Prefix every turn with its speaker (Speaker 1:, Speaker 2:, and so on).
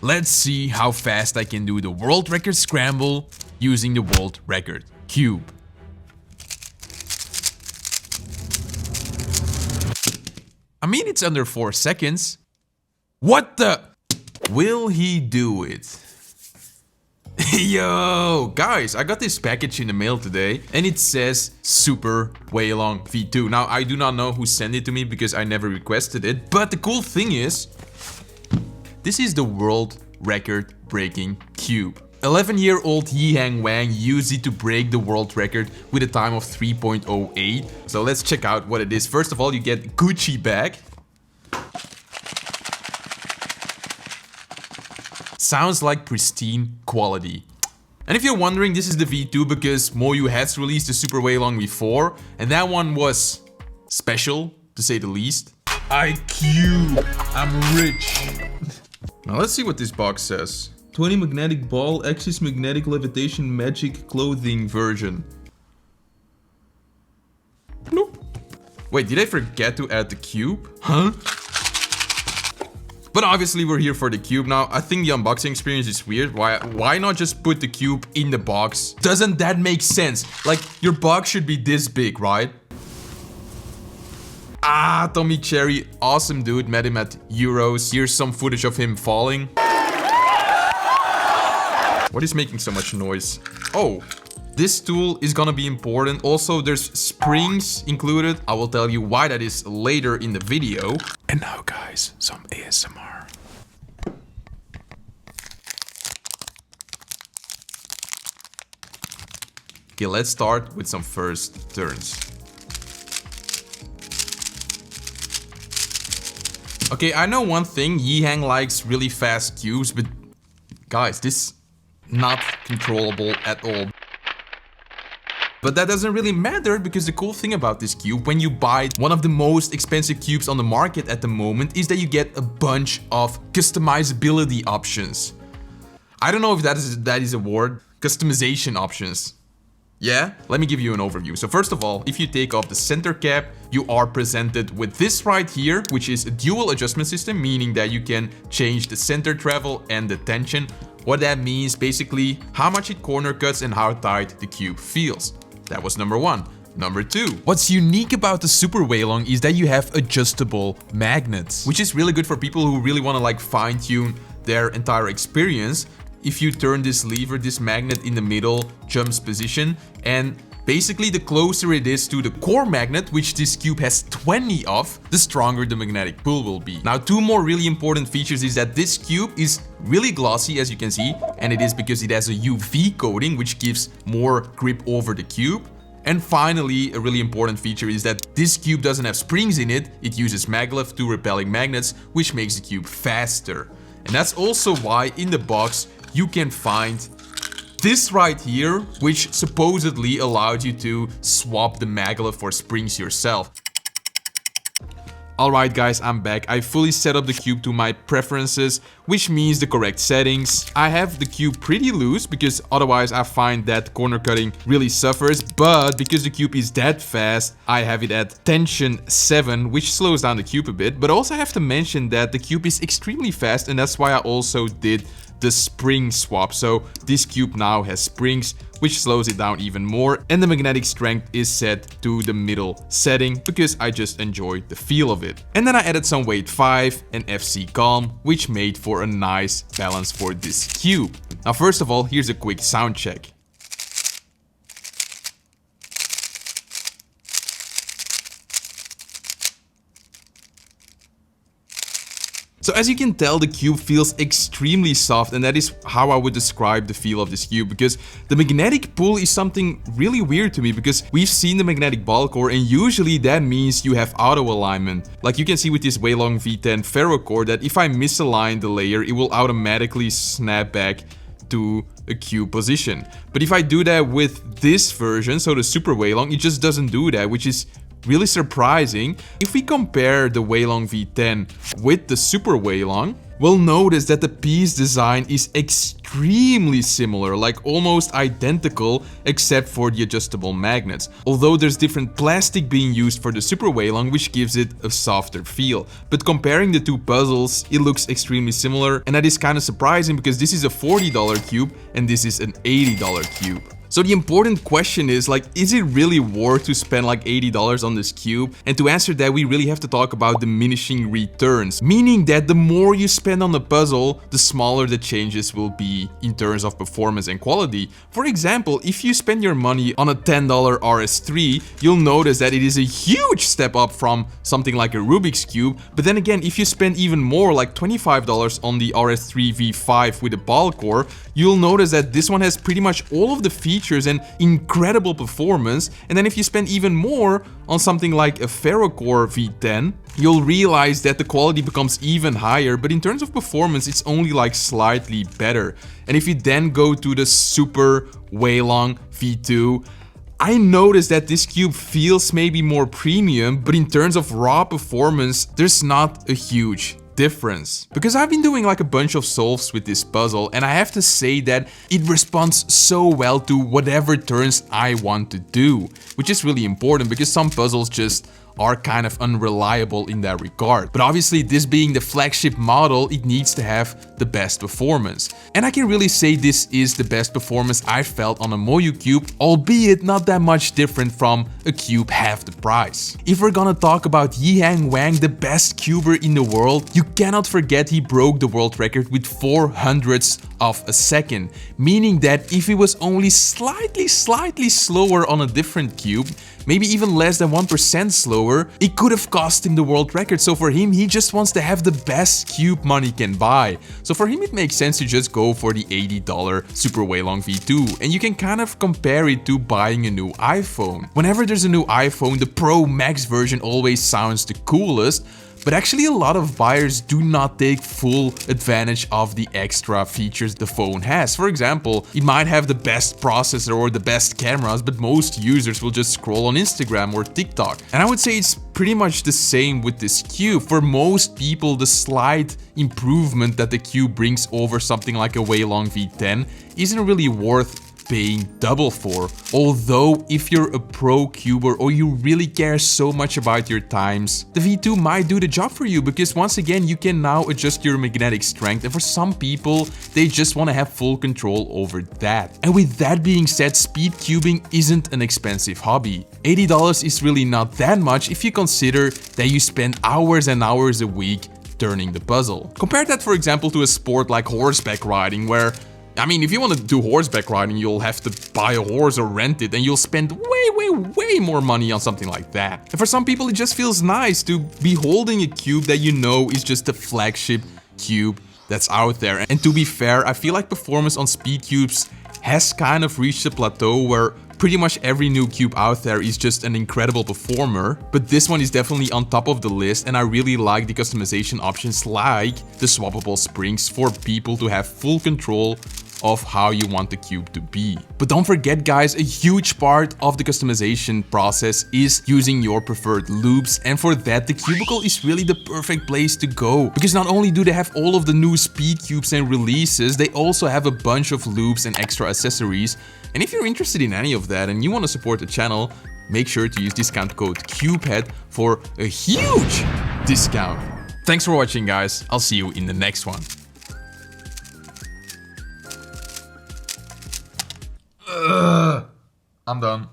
Speaker 1: let's see how fast I can do the world record scramble using the world record cube. I mean, it's under 4 seconds. What the? Will he do it? Yo, guys, I got this package in the mail today and it says Super Weilong V2. Now, I do not know who sent it to me because I never requested it. But the cool thing is, this is the world record breaking cube. 11-year-old Yiheng Wang used it to break the world record with a time of 3.08. So let's check out what it is. First of all, you get Gucci bag. Sounds like pristine quality. And if you're wondering, this is the V2 because Moyu has released the Super Weilong V4 and that one was special, to say the least. IQ, I'm rich. Now let's see what this box says. 20 magnetic ball, Axis magnetic levitation magic clothing version. Nope. Wait, did I forget to add the cube? Huh? But obviously we're here for the cube. Now, I think the unboxing experience is weird. Why not just put the cube in the box? Doesn't that make sense? Like, your box should be this big, right? Ah, Tommy Cherry, awesome dude. Met him at Euros. Here's some footage of him falling. What is making so much noise? Oh, this tool is gonna be important. Also, there's springs included. I will tell you why that is later in the video. And now, guys, some ASMR. Okay, let's start with some first turns. Okay, I know one thing. Yiheng likes really fast cubes, but guys, this is not controllable at all. But that doesn't really matter because the cool thing about this cube, when you buy one of the most expensive cubes on the market at the moment, is that you get a bunch of customizability options. I don't know if that is a word. Customization options. Yeah? Let me give you an overview. So first of all, if you take off the center cap, you are presented with this right here, which is a dual adjustment system, meaning that you can change the center travel and the tension. What that means, basically, how much it corner cuts and how tight the cube feels. That was number 1. Number 2. What's unique about the Super Weilong is that you have adjustable magnets, which is really good for people who really want to like fine-tune their entire experience. If you turn this lever, this magnet in the middle jumps position, and basically the closer it is to the core magnet, which this cube has 20 of, the stronger the magnetic pull will be. Now, 2 more really important features is that this cube is really glossy, as you can see, and it is because it has a UV coating, which gives more grip over the cube. And finally, a really important feature is that this cube doesn't have springs in it. It uses maglev to repelling magnets, which makes the cube faster. And that's also why in the box you can find this right here, which supposedly allowed you to swap the maglev for springs yourself. Alright guys, I'm back. I fully set up the cube to my preferences, which means the correct settings. I have the cube pretty loose because otherwise I find that corner cutting really suffers, but because the cube is that fast, I have it at tension 7, which slows down the cube a bit. But also I have to mention that the cube is extremely fast, and that's why I also did the spring swap. So this cube now has springs, which slows it down even more, and the magnetic strength is set to the middle setting because I just enjoy the feel of it. And then I added some weight 5 and FC calm, which made for a nice balance for this cube. Now first of all, here's a quick sound check. So as you can tell, the cube feels extremely soft, and that is how I would describe the feel of this cube, because the magnetic pull is something really weird to me, because we've seen the magnetic ball core and usually that means you have auto alignment. Like you can see with this Weilong V10 ferro core that if I misalign the layer, it will automatically snap back to a cube position. But if I do that with this version, so the Super Weilong, it just doesn't do that, which is really surprising. If we compare the Weilong V10 with the Super Weilong, we'll notice that the piece design is extremely similar, like almost identical, except for the adjustable magnets. Although there's different plastic being used for the Super Weilong, which gives it a softer feel. But comparing the two puzzles, it looks extremely similar, and that is kind of surprising because this is a $40 cube and this is an $80 cube. So the important question is, like, is it really worth to spend like $80 on this cube? And to answer that, we really have to talk about diminishing returns, meaning that the more you spend on the puzzle, the smaller the changes will be in terms of performance and quality. For example, if you spend your money on a $10 RS3, you'll notice that it is a huge step up from something like a Rubik's Cube. But then again, if you spend even more, like $25 on the RS3 V5 with a ball core, you'll notice that this one has pretty much all of the features and incredible performance. And then if you spend even more on something like a Ferrocore V10, you'll realize that the quality becomes even higher, but in terms of performance, it's only like slightly better. And if you then go to the Super Weilong V2, I noticed that this cube feels maybe more premium, but in terms of raw performance, there's not a huge difference. Because I've been doing like a bunch of solves with this puzzle, and I have to say that it responds so well to whatever turns I want to do, which is really important because some puzzles just are kind of unreliable in that regard. But obviously, this being the flagship model, it needs to have the best performance. And I can really say this is the best performance I've felt on a Moyu cube, albeit not that much different from a cube half the price. If we're gonna talk about Yiheng Wang, the best cuber in the world, you cannot forget he broke the world record with 0.04 of a second, meaning that if he was only slightly slower on a different cube, maybe even less than 1% slower, it could have cost him the world record. So for him, he just wants to have the best cube money can buy. So for him, it makes sense to just go for the $80 Super Weilong V2. And you can kind of compare it to buying a new iPhone. Whenever there's a new iPhone, the Pro Max version always sounds the coolest. But actually, a lot of buyers do not take full advantage of the extra features the phone has. For example, it might have the best processor or the best cameras, but most users will just scroll on Instagram or TikTok. And I would say it's pretty much the same with this cube. For most people, the slight improvement that the cube brings over something like a Weilong V10 isn't really worth paying double for. Although if you're a pro cuber or you really care so much about your times, the V2 might do the job for you, because once again you can now adjust your magnetic strength, and for some people they just want to have full control over that. And with that being said, speed cubing isn't an expensive hobby. $80 is really not that much if you consider that you spend hours and hours a week turning the puzzle. Compare that, for example, to a sport like horseback riding, where I mean, if you want to do horseback riding, you'll have to buy a horse or rent it, and you'll spend way more money on something like that. And for some people, it just feels nice to be holding a cube that you know is just the flagship cube that's out there. And to be fair, I feel like performance on speed cubes has kind of reached a plateau where pretty much every new cube out there is just an incredible performer, but this one is definitely on top of the list, and I really like the customization options like the swappable springs for people to have full control of how you want the cube to be. But don't forget, guys, a huge part of the customization process is using your preferred loops, and for that the Cubicle is really the perfect place to go, because not only do they have all of the new speed cubes and releases, they also have a bunch of loops and extra accessories. And if you're interested in any of that and you want to support the channel, make sure to use discount code CUBEHEAD for a huge discount. Thanks for watching, guys. I'll see you in the next one. I'm done.